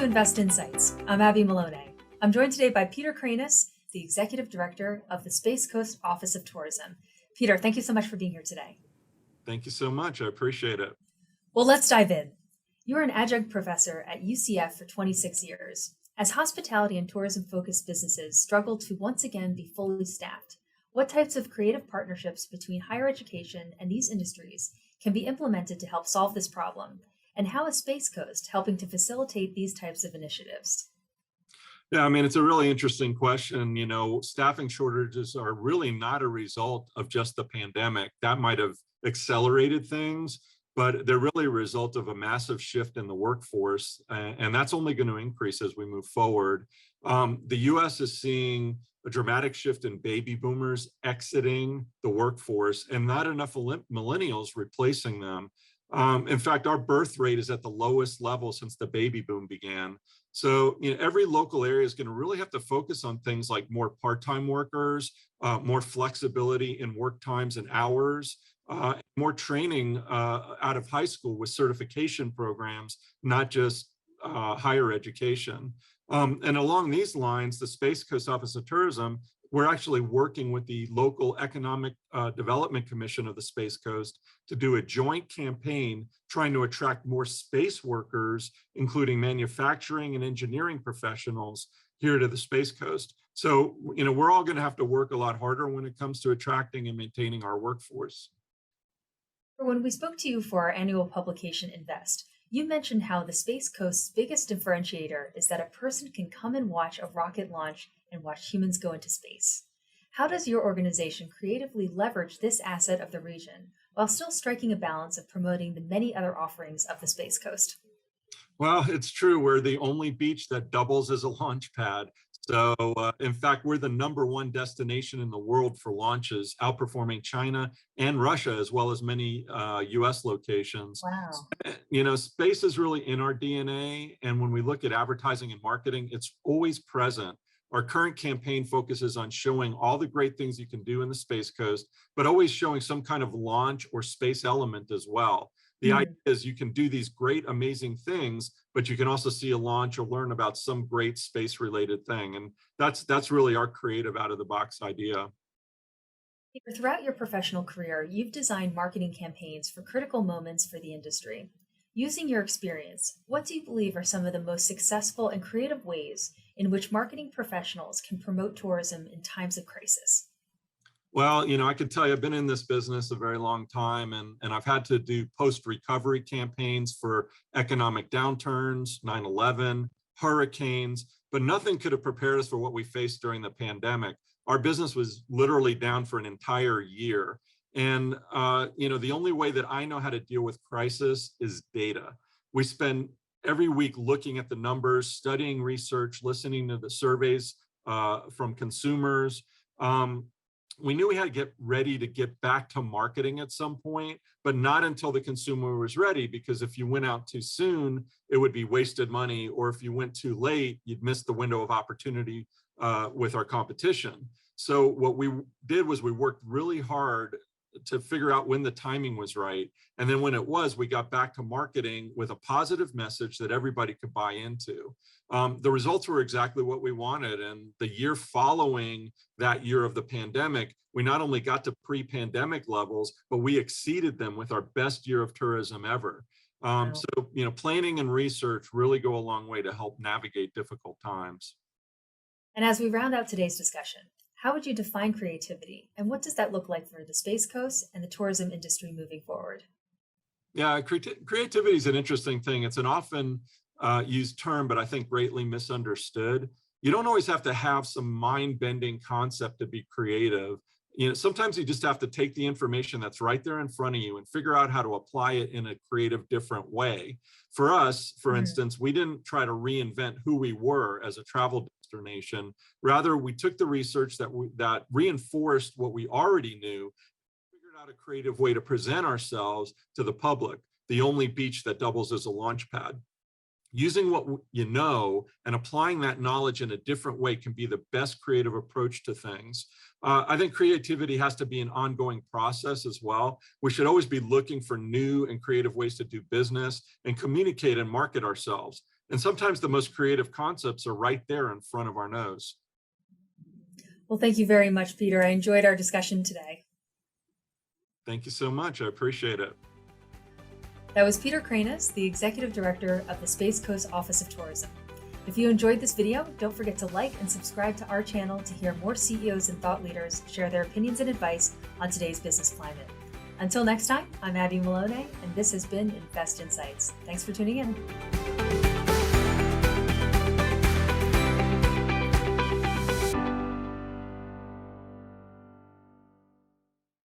to Invest Insights. I'm Abby Maloney. I'm joined today by Peter Cranis, the Executive Director of the Space Coast Office of Tourism. Peter, thank you so much for being here today. Thank you so much. I appreciate it. Well, let's dive in. You were an adjunct professor at UCF for 26 years. As hospitality and tourism-focused businesses struggle to once again be fully staffed, what types of creative partnerships between higher education and these industries can be implemented to help solve this problem? And how is Space Coast helping to facilitate these types of initiatives? Yeah, I mean, it's a really interesting question. You know, staffing shortages are really not a result of just the pandemic. That might have accelerated things, but they're really a result of a massive shift in the workforce. And that's only going to increase as we move forward. The US is seeing a dramatic shift in baby boomers exiting the workforce and not enough millennials replacing them. In fact, our birth rate is at the lowest level since the baby boom began. So, you know, every local area is going to really have to focus on things like more part-time workers, more flexibility in work times and hours, more training out of high school with certification programs, not just higher education. And along these lines, the Space Coast Office of Tourism, we're actually working with the local Economic Development Commission of the Space Coast to do a joint campaign trying to attract more space workers, including manufacturing and engineering professionals here to the Space Coast. So, you know, we're all going to have to work a lot harder when it comes to attracting and maintaining our workforce. When we spoke to you for our annual publication, Invest, you mentioned how the Space Coast's biggest differentiator is that a person can come and watch a rocket launch and watch humans go into space. How does your organization creatively leverage this asset of the region while still striking a balance of promoting the many other offerings of the Space Coast? Well, it's true. We're the only beach that doubles as a launch pad. So, in fact, we're the #1 destination in the world for launches, outperforming China and Russia, as well as many US locations. Wow. You know, space is really in our DNA. And when we look at advertising and marketing, it's always present. Our current campaign focuses on showing all the great things you can do in the Space Coast, but always showing some kind of launch or space element as well. The idea is you can do these great, amazing things, but you can also see a launch or learn about some great space-related thing. And that's really our creative out-of-the-box idea. Throughout your professional career, you've designed marketing campaigns for critical moments for the industry. Using your experience, what do you believe are some of the most successful and creative ways in which marketing professionals can promote tourism in times of crisis? Well, you know, I can tell you I've been in this business a very long time, and I've had to do post-recovery campaigns for economic downturns, 9/11, hurricanes, but nothing could have prepared us for what we faced during the pandemic. Our business was literally down for an entire year. And, you know, the only way that I know how to deal with crisis is data. We spend every week looking at the numbers, studying research, listening to the surveys from consumers. We knew we had to get ready to get back to marketing at some point, but not until the consumer was ready, because if you went out too soon, it would be wasted money, or if you went too late, you'd miss the window of opportunity with our competition. So what we did was we worked really hard to figure out when the timing was right. And then when it was, we got back to marketing with a positive message that everybody could buy into. The results were exactly what we wanted. And the year following that year of the pandemic, we not only got to pre-pandemic levels, but we exceeded them with our best year of tourism ever. So, you know, planning and research really go a long way to help navigate difficult times. And as we round out today's discussion, how would you define creativity, and what does that look like for the Space Coast and the tourism industry moving forward? Yeah, creativity is an interesting thing. It's an often used term, but I think greatly misunderstood. You don't always have to have some mind-bending concept to be creative. You know, sometimes you just have to take the information that's right there in front of you and figure out how to apply it in a creative, different way. For us, for instance, we didn't try to reinvent who we were as a travel destination. Rather, we took the research that reinforced what we already knew, figured out a creative way to present ourselves to the public, the only beach that doubles as a launch pad. Using what you know and applying that knowledge in a different way can be the best creative approach to things. I think creativity has to be an ongoing process as well. We should always be looking for new and creative ways to do business and communicate and market ourselves. And sometimes the most creative concepts are right there in front of our nose. Well, thank you very much, Peter. I enjoyed our discussion today. Thank you so much. I appreciate it. That was Peter Cranis, the Executive Director of the Space Coast Office of Tourism. If you enjoyed this video, don't forget to like and subscribe to our channel to hear more CEOs and thought leaders share their opinions and advice on today's business climate. Until next time, I'm Abby Malone, and this has been Invest Insights. Thanks for tuning in.